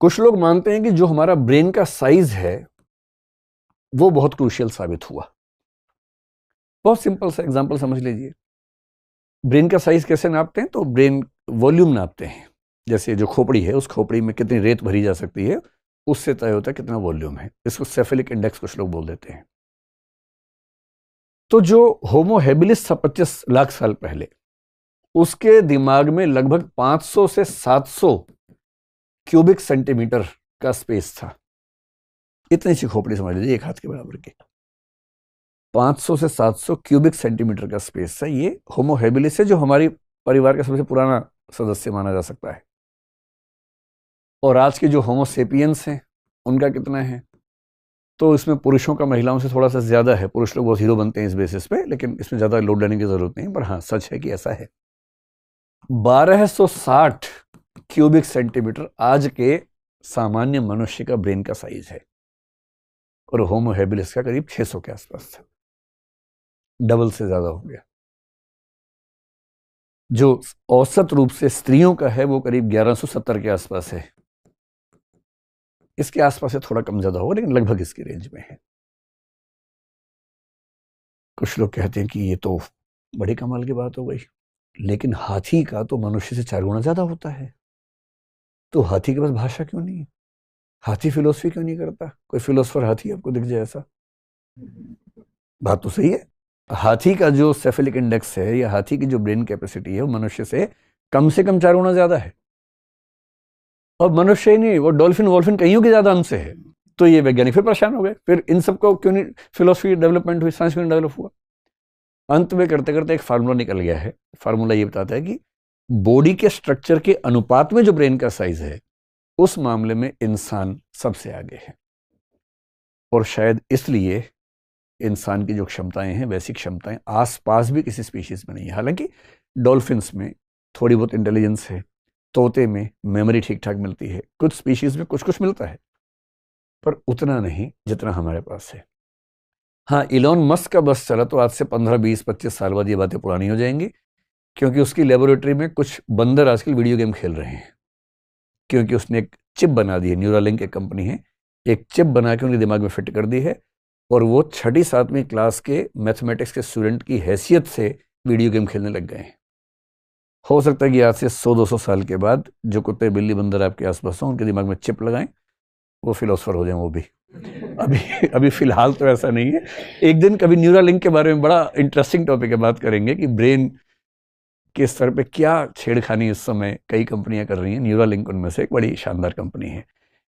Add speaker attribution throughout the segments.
Speaker 1: कुछ लोग मानते हैं कि जो हमारा ब्रेन का साइज है वो बहुत क्रूशियल साबित हुआ। बहुत सिंपल सा एग्जांपल समझ लीजिए। ब्रेन का साइज कैसे नापते हैं? तो ब्रेन वॉल्यूम नापते हैं। जैसे जो खोपड़ी है, उस खोपड़ी में कितनी रेत भरी जा सकती है, उससे तय होता है कितना वॉल्यूम है। इसको सेफेलिक इंडेक्स कुछ लोग बोल देते हैं। तो जो होमो हेबिलिस था 25 लाख साल पहले, उसके दिमाग में लगभग 500 से 700 क्यूबिक सेंटीमीटर का स्पेस था। इतनी सी खोपड़ी समझ लीजिए, एक हाथ के बराबर की। 500 से 700 क्यूबिक सेंटीमीटर का स्पेस है। ये होमो हेबिलिस है, जो हमारी परिवार का सबसे पुराना सदस्य माना जा सकता है। और आज के जो होमो सेपियंस हैं, उनका कितना है? तो इसमें पुरुषों का महिलाओं से थोड़ा सा ज्यादा है। पुरुष लोग बहुत हीरो बनते हैं इस बेसिस पे, लेकिन इसमें ज्यादा लोड लेने की जरूरत नहीं। पर हाँ, सच है कि ऐसा है। 1260 क्यूबिक सेंटीमीटर आज के सामान्य मनुष्य का ब्रेन का साइज है, और होमो हेबिलिस का करीब 600 के आसपास था। डबल से ज्यादा हो गया। जो औसत रूप से स्त्रियों का है वो करीब 1170 के आसपास है। इसके आसपास से थोड़ा कम ज्यादा होगा, लेकिन लगभग इसकी रेंज में है। कुछ लोग कहते हैं कि ये तो बड़ी कमाल की बात हो गई, लेकिन हाथी का तो मनुष्य से 4 गुना ज्यादा होता है। तो हाथी के पास भाषा क्यों नहीं है? हाथी फिलोसफी क्यों नहीं करता? कोई फिलोसफर हाथी आपको दिख जाए ऐसा? बात तो सही है। हाथी का जो सेफेलिक इंडेक्स है, या हाथी की जो ब्रेन कैपेसिटी है, वो मनुष्य से कम 4 गुना ज्यादा है। और मनुष्य ही नहीं, वो डॉल्फिन वॉल्फिन कईयों के ज्यादा अंश है। तो ये वैज्ञानिक फिर परेशान हो गए। फिर इन सबको क्यों नहीं फिलोसफी डेवलपमेंट हुई, साइंस क्यों नहीं डेवलप हुआ? अंत में करते करते एक फार्मूला निकल गया है। फार्मूला ये बताता है कि बॉडी के स्ट्रक्चर के अनुपात में जो ब्रेन का साइज है, उस मामले में इंसान सबसे आगे है। और शायद इसलिए इंसान की जो क्षमताएं हैं, वैसी क्षमताएं आसपास भी किसी स्पीशीज में नहीं है। हालांकि डॉल्फिन्स में थोड़ी बहुत इंटेलिजेंस है, तोते में मेमोरी ठीक ठाक मिलती है, कुछ स्पीशीज में कुछ कुछ मिलता है, पर उतना नहीं जितना हमारे पास है। हाँ, इलॉन मस्क का बस चला तो आज से 15, 20, 25 साल बाद ये बातें पुरानी हो जाएंगी, क्योंकि उसकी लेबोरेटरी में कुछ बंदर आजकल वीडियो गेम खेल रहे हैं। क्योंकि उसने एक चिप बना दी है, न्यूरालिंक एक कंपनी है, एक चिप बना के उनके दिमाग में फिट कर दी है, और वो 6ठी 7वीं क्लास के मैथमेटिक्स के स्टूडेंट की हैसियत से वीडियो गेम खेलने लग गए हैं। हो सकता है कि आज से 100-200 साल के बाद जो कुत्ते बिल्ली बंदर आपके आसपास हों, उनके दिमाग में चिप लगाएं, वो फिलोसफर हो जाएं वो भी। अभी अभी फिलहाल तो ऐसा नहीं है। एक दिन कभी न्यूरालिंक के बारे में बड़ा इंटरेस्टिंग टॉपिक है, बात करेंगे कि ब्रेन के स्तर पे क्या छेड़खानी इस समय कई कंपनियां कर रही हैं। न्यूरालिंक उनमें से एक बड़ी शानदार कंपनी है।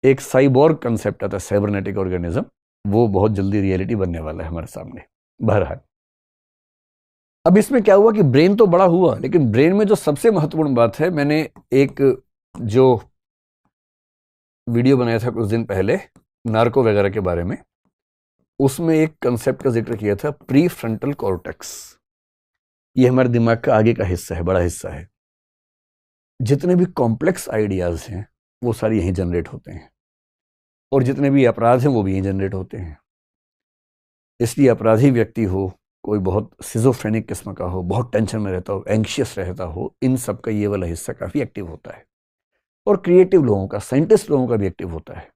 Speaker 1: एक साइबोर्ग कंसेप्ट आता है, साइबरनेटिक ऑर्गेनिज्म, वो बहुत जल्दी रियलिटी बनने वाला है हमारे सामने। बहरहाल, अब इसमें क्या हुआ कि ब्रेन तो बड़ा हुआ, लेकिन ब्रेन में जो सबसे महत्वपूर्ण बात है, मैंने एक जो वीडियो बनाया था कुछ दिन पहले नार्को वगैरह के बारे में, उसमें एक कंसेप्ट का जिक्र किया था, प्री फ्रंटल कॉर्टेक्स। ये हमारे दिमाग का आगे का हिस्सा है, बड़ा हिस्सा है। जितने भी कॉम्प्लेक्स आइडियाज हैं वो सारे यहीं जनरेट होते हैं, और जितने भी अपराध हैं वो भी यहीं जनरेट होते हैं। इसलिए अपराधी व्यक्ति हो, कोई बहुत सिजोफ्रेनिक किस्म का हो, बहुत टेंशन में रहता हो, एंग्शियस रहता हो, इन सब का ये वाला हिस्सा काफी एक्टिव होता है। और क्रिएटिव लोगों का, साइंटिस्ट लोगों का भी एक्टिव होता है।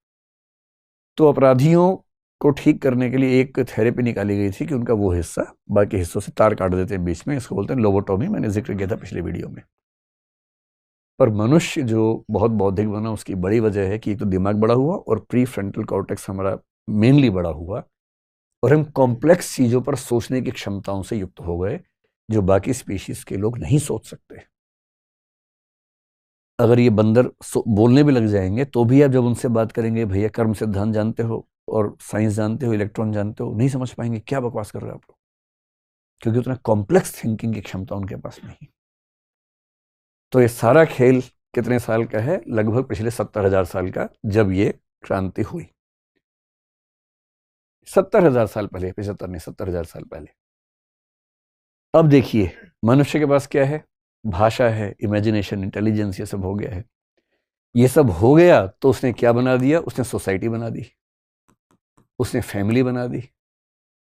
Speaker 1: तो अपराधियों को ठीक करने के लिए एक थेरेपी निकाली गई थी कि उनका वो हिस्सा बाकी हिस्सों से तार काट देते हैं बीच में। इसको बोलते हैं लोबोटॉमी। मैंने जिक्र किया था पिछले वीडियो में। पर मनुष्य जो बहुत बौद्धिक बना, उसकी बड़ी वजह है कि एक तो दिमाग बड़ा हुआ, और प्री फ्रंटल कॉर्टेक्स हमारा मेनली बड़ा हुआ, और हम कॉम्प्लेक्स चीजों पर सोचने की क्षमताओं से युक्त हो गए, जो बाकी स्पीशीज के लोग नहीं सोच सकते। अगर ये बंदर बोलने भी लग जाएंगे तो भी आप जब उनसे बात करेंगे, भैया कर्म सिद्धांत जानते हो और साइंस जानते हो, इलेक्ट्रॉन जानते हो, नहीं समझ पाएंगे क्या बकवास कर रहे हो आप लोग, क्योंकि उतना कॉम्प्लेक्स थिंकिंग की क्षमता उनके पास नहीं। तो ये सारा खेल कितने साल का है? लगभग पिछले 70,000 साल का, जब ये क्रांति हुई। 70,000 साल पहले, 75 नहीं, 70,000 साल पहले। अब देखिए मनुष्य के पास क्या है? भाषा है, इमेजिनेशन, इंटेलिजेंस, ये सब हो गया है। ये सब हो गया तो उसने क्या बना दिया? उसने सोसाइटी बना दी, उसने फैमिली बना दी।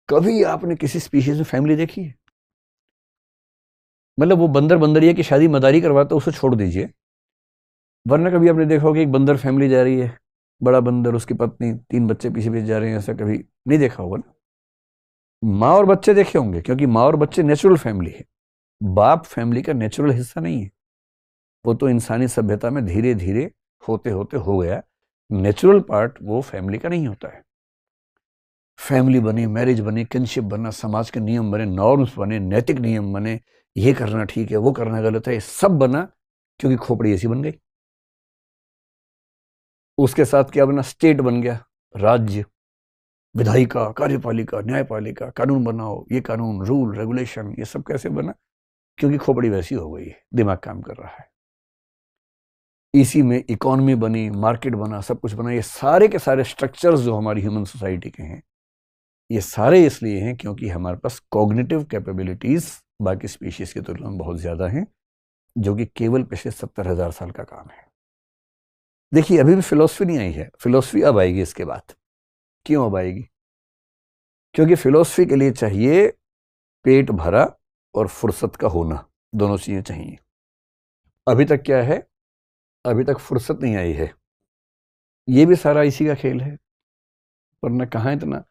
Speaker 1: कभी आपने किसी स्पीशीज में फैमिली देखी है? मतलब वो बंदर बंदरिया की शादी मदारी करवाता, उसे छोड़ दीजिए, वरना कभी आपने देखा होगा एक बंदर फैमिली जा रही है, बड़ा बंदर, उसकी पत्नी, 3 बच्चे पीछे पीछे जा रहे हैं, ऐसा कभी नहीं देखा होगा ना। माँ और बच्चे देखे होंगे, क्योंकि माँ और बच्चे नेचुरल फैमिली है। बाप फैमिली का नेचुरल हिस्सा नहीं है, वो तो इंसानी सभ्यता में धीरे धीरे होते होते हो गया। नेचुरल पार्ट वो फैमिली का नहीं होता है। फैमिली बनी, मैरिज बनी, किनशिप बना, समाज के नियम बने, नॉर्म्स बने, नैतिक नियम बने, ये करना ठीक है, वो करना गलत है, सब बना क्योंकि खोपड़ी ऐसी बन गई। उसके साथ क्या बना? स्टेट बन गया, राज्य, विधायिका, कार्यपालिका, न्यायपालिका, कानून बनाओ, ये कानून, रूल, रेगुलेशन, ये सब कैसे बना? क्योंकि खोपड़ी वैसी हो गई है, दिमाग काम कर रहा है। इसी में इकोनॉमी बनी, मार्केट बना, सब कुछ बना। ये सारे के सारे स्ट्रक्चर्स जो हमारी ह्यूमन सोसाइटी के हैं, ये सारे इसलिए हैं क्योंकि हमारे पास कॉग्निटिव कैपेबिलिटीज बाकी स्पीशीज की तुलना में बहुत ज्यादा हैं, जो कि केवल पिछले 70,000 साल का काम है। देखिए, अभी भी फिलॉसफी नहीं आई है, फिलॉसफी अब आएगी इसके बाद। क्यों अब आएगी? क्योंकि फिलॉसफी के लिए चाहिए पेट भरा और फुर्सत का होना, दोनों चीजें चाहिए। अभी तक क्या है? अभी तक फुर्सत नहीं आई है। ये भी सारा इसी का खेल है, वरना कहाँ इतना।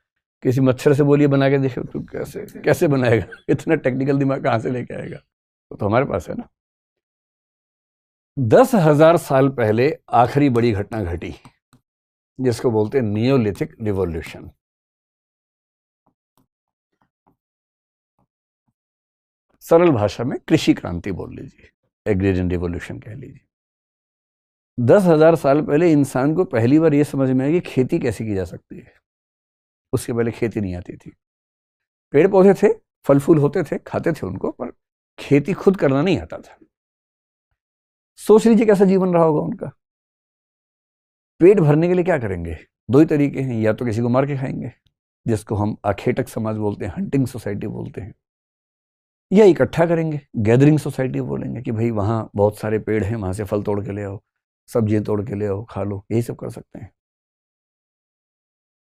Speaker 1: किसी मच्छर से बोलिए बना के देखो, तू कैसे कैसे बनाएगा? इतना टेक्निकल दिमाग कहाँ से लेके आएगा? तो हमारे पास है ना। 10,000 साल पहले आखिरी बड़ी घटना घटी, जिसको बोलते हैं नियोलिथिक रिवॉल्यूशन। सरल भाषा में कृषि क्रांति बोल लीजिए, एग्रेरियन रिवॉल्यूशन कह लीजिए। 10,000 साल पहले इंसान को पहली बार यह समझ में आया कि खेती कैसे की जा सकती है। उसके पहले खेती नहीं आती थी। पेड़ पौधे थे, फल फूल होते थे, खाते थे उनको, पर खेती खुद करना नहीं आता था। सोच लीजिए कैसा जीवन रहा होगा उनका। पेट भरने के लिए क्या करेंगे? दो ही तरीके हैं, या तो किसी को मार के खाएंगे, जिसको हम आखेटक समाज बोलते हैं, हंटिंग सोसाइटी बोलते हैं, या इकट्ठा करेंगे, गैदरिंग सोसाइटी बोलेंगे कि भाई वहां बहुत सारे पेड़ हैं, वहां से फल तोड़ के ले आओ, सब्जियां तोड़ के ले आओ, खा लो। यही सब कर सकते हैं।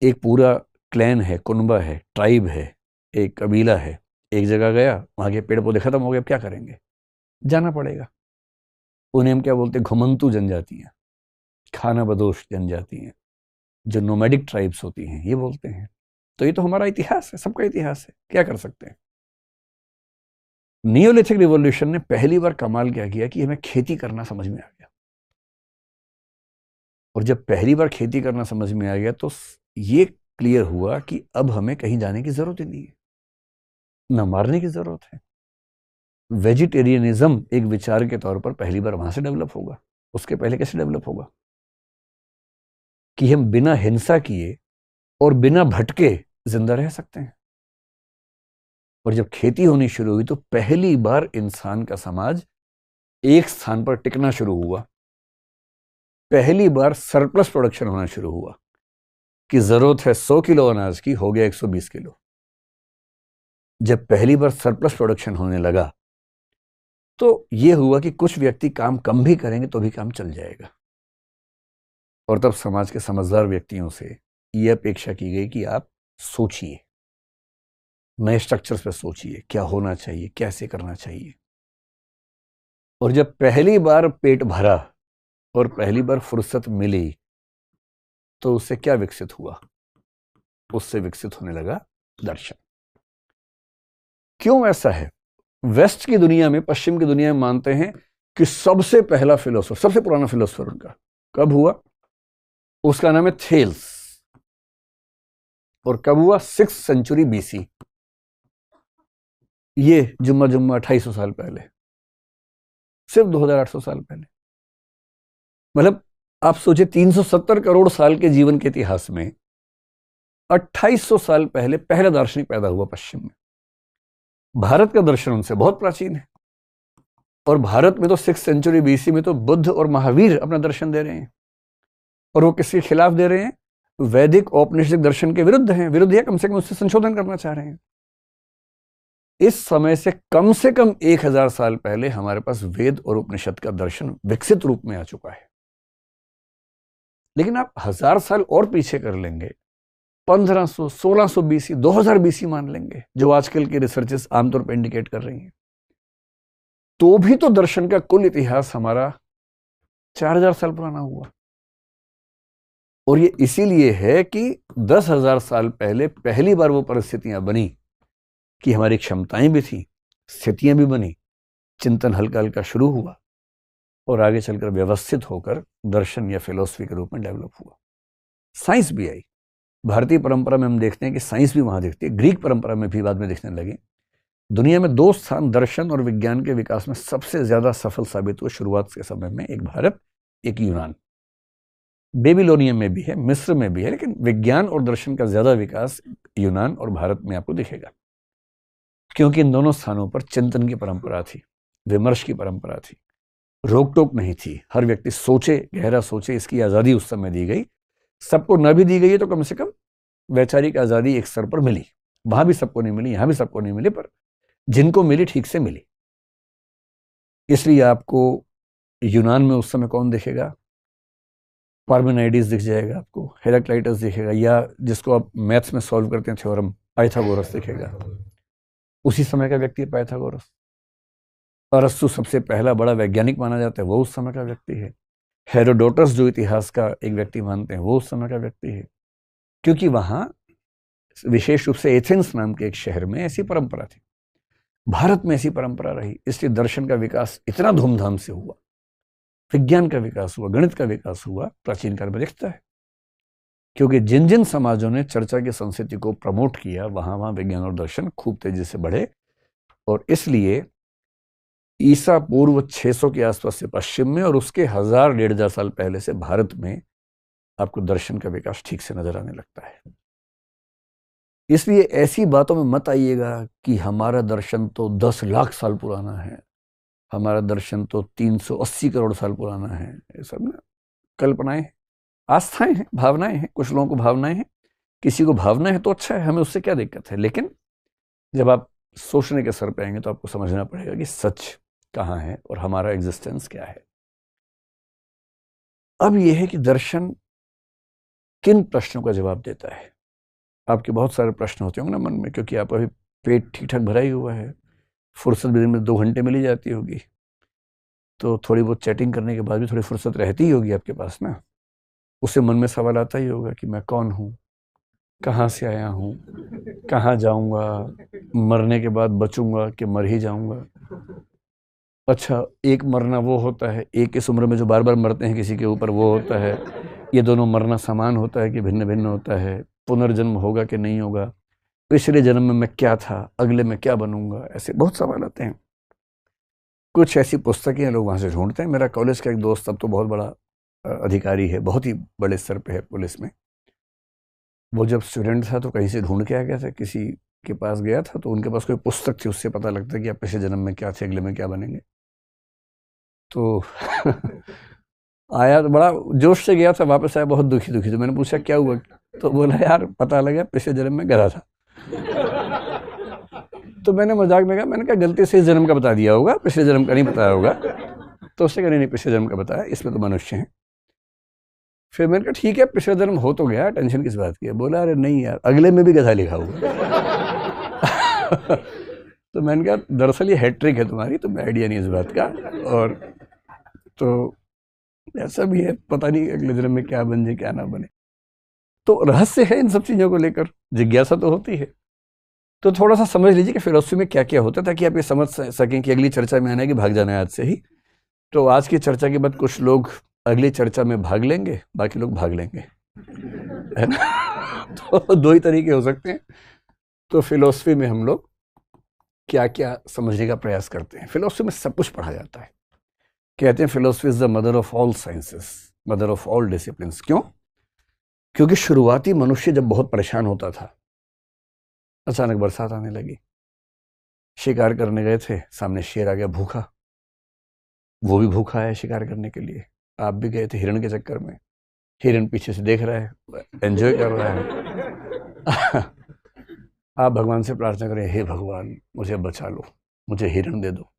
Speaker 1: एक पूरा क्लैन है, कुनबा है, ट्राइब है, एक कबीला है, एक जगह गया, वहां के पेड़ पौधे खत्म हो गए, अब क्या करेंगे? जाना पड़ेगा। उन्हें हम क्या बोलते हैं? घुमंतु जनजातियां, खाना बदोश जनजातियां, जो नोमैडिक ट्राइब्स होती हैं, ये बोलते हैं। तो ये तो हमारा इतिहास है, सबका इतिहास है, क्या कर सकते हैं। नियोलिथिक रिवॉल्यूशन ने पहली बार कमाल क्या किया कि हमें खेती करना समझ में आ गया। और जब पहली बार खेती करना समझ में आ गया तो ये क्लियर हुआ कि अब हमें कहीं जाने की जरूरत ही नहीं है, न मारने की जरूरत है। वेजिटेरियनिज्म एक विचार के तौर पर पहली बार वहां से डेवलप होगा। उसके पहले कैसे डेवलप होगा? कि हम बिना हिंसा किए और बिना भटके जिंदा रह सकते हैं। और जब खेती होनी शुरू हुई तो पहली बार इंसान का समाज एक स्थान पर टिकना शुरू हुआ। पहली बार सरप्लस प्रोडक्शन होना शुरू हुआ कि जरूरत है 100 किलो अनाज की, हो गया 120 किलो। जब पहली बार सरप्लस प्रोडक्शन होने लगा तो यह हुआ कि कुछ व्यक्ति काम कम भी करेंगे तो भी काम चल जाएगा। और तब समाज के समझदार व्यक्तियों से यह अपेक्षा की गई कि आप सोचिए, नए स्ट्रक्चर्स पर सोचिए, क्या होना चाहिए, कैसे करना चाहिए। और जब पहली बार पेट भरा और पहली बार फुर्सत मिली तो उससे क्या विकसित हुआ? उससे विकसित होने लगा दर्शन। क्यों ऐसा है? वेस्ट की दुनिया में, पश्चिम की दुनिया में मानते हैं कि सबसे पहला फिलोसोफर, सबसे पुराना फिलोसोफर उनका कब हुआ? उसका नाम है थेल्स। और कब हुआ? 6th century BC। ये जुम्मा 2800 साल पहले, सिर्फ 2800 साल पहले। मतलब आप सोचिए, 370 करोड़ साल के जीवन के इतिहास में 2800 साल पहले पहला दार्शनिक पैदा हुआ पश्चिम में। भारत का दर्शन उनसे बहुत प्राचीन है। और भारत में तो 6th सेंचुरी BC में तो बुद्ध और महावीर अपना दर्शन दे रहे हैं। और वो किसके खिलाफ दे रहे हैं? वैदिक औपनिषदिक दर्शन के विरुद्ध हैं, विरुद्ध या कम से कम उससे संशोधन करना चाह रहे हैं। इस समय से कम 1000 साल पहले हमारे पास वेद और उपनिषद का दर्शन विकसित रूप में आ चुका है। लेकिन आप 1000 साल और पीछे कर लेंगे, 1500, 1600 BC, 2000 BC मान लेंगे, जो आजकल की रिसर्चेस आमतौर पर इंडिकेट कर रही हैं, तो भी तो दर्शन का कुल इतिहास हमारा 4000 साल पुराना हुआ। और ये इसीलिए है कि 10,000 साल पहले पहली बार वो परिस्थितियां बनी कि हमारी क्षमताएं भी थी, स्थितियां भी बनी, चिंतन हल्का हल्का शुरू हुआ और आगे चलकर व्यवस्थित होकर दर्शन या फिलॉसफी के रूप में डेवलप हुआ। साइंस भी आई। भारतीय परंपरा में हम देखते हैं कि साइंस भी वहां दिखती है, ग्रीक परंपरा में भी बाद में दिखने लगी। दुनिया में 2 स्थान दर्शन और विज्ञान के विकास में सबसे ज्यादा सफल साबित हुए शुरुआत के समय में, एक भारत, एक यूनान। बेबीलोनियम में भी है, मिस्र में भी है, लेकिन विज्ञान और दर्शन का ज्यादा विकास यूनान और भारत में आपको दिखेगा, क्योंकि इन दोनों स्थानों पर चिंतन की परंपरा थी, विमर्श की परंपरा थी, रोक टोक नहीं थी। हर व्यक्ति सोचे, गहरा सोचे, इसकी आजादी उस समय दी गई। सबको न भी दी गई है तो कम से कम वैचारिक आजादी एक स्तर पर मिली। वहां भी सबको नहीं मिली, यहां भी सबको नहीं मिली, पर जिनको मिली ठीक से मिली। इसलिए आपको यूनान में उस समय कौन दिखेगा? पार्मेनाइडिस दिख जाएगा आपको, हेराक्लाइटस दिखेगा, या जिसको आप मैथ्स में सॉल्व करते हैं थ्योरम, पाइथागोरस दिखेगा। उसी समय का व्यक्ति है पाइथागोरस। अरस्तु सबसे पहला बड़ा वैज्ञानिक माना जाता है, वो उस समय का व्यक्ति है। हेरोडोटस जो इतिहास का एक व्यक्ति मानते हैं, वो उस समय का व्यक्ति है। क्योंकि वहां विशेष रूप से एथेंस नाम के एक शहर में ऐसी परंपरा थी। भारत में ऐसी परंपरा रही, इसलिए दर्शन का विकास इतना धूमधाम से हुआ, विज्ञान का विकास हुआ, गणित का विकास हुआ, प्राचीन काल में दिखता है। क्योंकि जिन जिन समाजों ने चर्चा की संस्कृति को प्रमोट किया, वहां वहां विज्ञान और दर्शन खूब तेजी से बढ़े। और इसलिए ईसा पूर्व 600 के आसपास से पश्चिम में और उसके 1000-1500 साल पहले से भारत में आपको दर्शन का विकास ठीक से नजर आने लगता है। इसलिए ऐसी बातों में मत आइएगा कि हमारा दर्शन तो 10 लाख साल पुराना है, हमारा दर्शन तो 380 करोड़ साल पुराना है। ये सब ना कल्पनाएं हैं, आस्थाएं हैं, भावनाएं हैं। कुछ लोगों को भावनाएं हैं, किसी को भावना है तो अच्छा है, हमें उससे क्या दिक्कत है। लेकिन जब आप सोचने के स्तर पे आएंगे तो आपको समझना पड़ेगा कि सच कहाँ है और हमारा एग्जिस्टेंस क्या है। अब यह है कि दर्शन किन प्रश्नों का जवाब देता है। आपके बहुत सारे प्रश्न होते होंगे ना मन में, क्योंकि आपका अभी पेट ठीक ठाक भरा ही हुआ है, फुर्सत भी दिन में 2 घंटे मिली जाती होगी, तो थोड़ी बहुत चैटिंग करने के बाद भी थोड़ी फुर्सत रहती ही होगी आपके पास ना। उससे मन में सवाल आता ही होगा कि मैं कौन हूँ, कहाँ से आया हूँ, कहाँ जाऊँगा, मरने के बाद बचूंगा कि मर ही जाऊँगा। अच्छा, एक मरना वो होता है, एक इस उम्र में जो बार बार मरते हैं किसी के ऊपर, वो होता है। ये दोनों मरना समान होता है कि भिन्न भिन्न होता है? पुनर्जन्म होगा कि नहीं होगा? पिछले जन्म में मैं क्या था, अगले में क्या बनूंगा? ऐसे बहुत सवाल आते हैं। कुछ ऐसी पुस्तकें लोग वहाँ से ढूंढते हैं। मेरा कॉलेज का एक दोस्त अब तो बहुत बड़ा अधिकारी है, बहुत ही बड़े स्तर पे है पुलिस में। वो जब स्टूडेंट था तो कहीं से ढूंढ के आ गया था, किसी के पास गया था, तो उनके पास कोई पुस्तक थी, उससे पता लगता है कि आप पिछले जन्म में क्या थे, अगले में क्या बनेंगे। तो आया तो बड़ा जोश से गया था, वापस आया बहुत दुखी दुखी। तो मैंने पूछा क्या हुआ, तो बोला यार पता लगा पिछले जन्म में गधा था। तो मैंने मजाक में कहा, मैंने कहा गलती से इस जन्म का बता दिया होगा, पिछले जन्म का नहीं बताया होगा। तो उसने कहा नहीं पिछले जन्म का बताया, इसमें तो मनुष्य हैं। फिर मैंने कहा ठीक है, पिछले जन्म हो तो गया, टेंशन किस बात की है। बोला अरे नहीं यार, अगले में भी गधा लिखा हुआ। तो मैंने कहा दरअसल ये हैट्रिक है तुम्हारी, तुम्हें आइडिया नहीं इस बात का। और तो ऐसा भी है, पता नहीं अगले जन्म में क्या बन जाए क्या ना बने। तो रहस्य है इन सब चीजों को लेकर, जिज्ञासा तो होती है। तो थोड़ा सा समझ लीजिए कि फिलॉसफी में क्या क्या होता है, ताकि आप ये समझ सकें कि अगली चर्चा में आना है कि भाग जाना है आज से ही। तो आज की चर्चा के बाद कुछ लोग अगली चर्चा में भाग लेंगे, बाकी लोग भाग लेंगे, है ना। तो 2 ही तरीके हो सकते हैं। तो फिलॉसफी में हम लोग क्या क्या समझने का प्रयास करते हैं। फिलॉसफी में सब कुछ पढ़ा जाता है। कहते हैं philosophy is the mother of all sciences, mother of all discipline. क्यों? क्योंकि शुरुआती मनुष्य जब बहुत परेशान होता था, अचानक बरसात आने लगी, शिकार करने गए थे, सामने शेर आ गया भूखा, वो भी भूखा है शिकार करने के लिए। आप भी गए थे हिरण के चक्कर में, हिरण पीछे से देख रहा है, एंजॉय कर रहा है। आप भगवान से प्रार्थना करें, हे भगवान मुझे बचा लो, मुझे हिरण दे दो।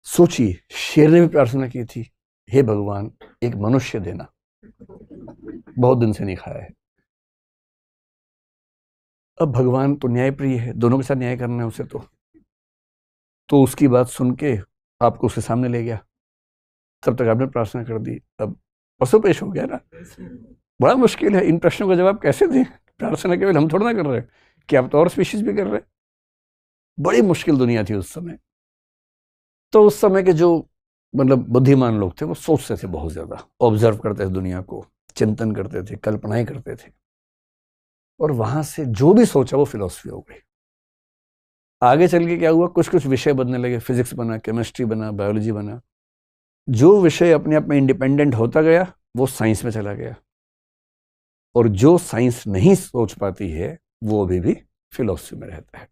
Speaker 1: सोचिए, शेर ने भी प्रार्थना की थी, हे भगवान एक मनुष्य देना, बहुत दिन से नहीं खाया है। अब भगवान तो न्यायप्रिय है, दोनों के साथ न्याय करना है उसे। तो उसकी बात सुन के आपको उसके सामने ले गया, तब तक आपने प्रार्थना कर दी, अब पशुपेश हो गया ना। बड़ा मुश्किल है, इन प्रश्नों का जवाब कैसे दें? प्रार्थना केवल हम थोड़ा ना कर रहे हैं, कि आप तो और स्पीशीज भी कर रहे हैं। बड़ी मुश्किल दुनिया थी उस समय। तो उस समय के जो मतलब बुद्धिमान लोग थे वो सोचते थे, बहुत ज्यादा ऑब्जर्व करते थे दुनिया को, चिंतन करते थे, कल्पनाएं करते थे, और वहां से जो भी सोचा वो फिलॉसफी हो गई। आगे चल के क्या हुआ, कुछ कुछ विषय बनने लगे, फिजिक्स बना, केमिस्ट्री बना, बायोलॉजी बना। जो विषय अपने आप में इंडिपेंडेंट होता गया वो साइंस में चला गया, और जो साइंस नहीं सोच पाती है वो अभी भी फिलॉसफी में रहता है।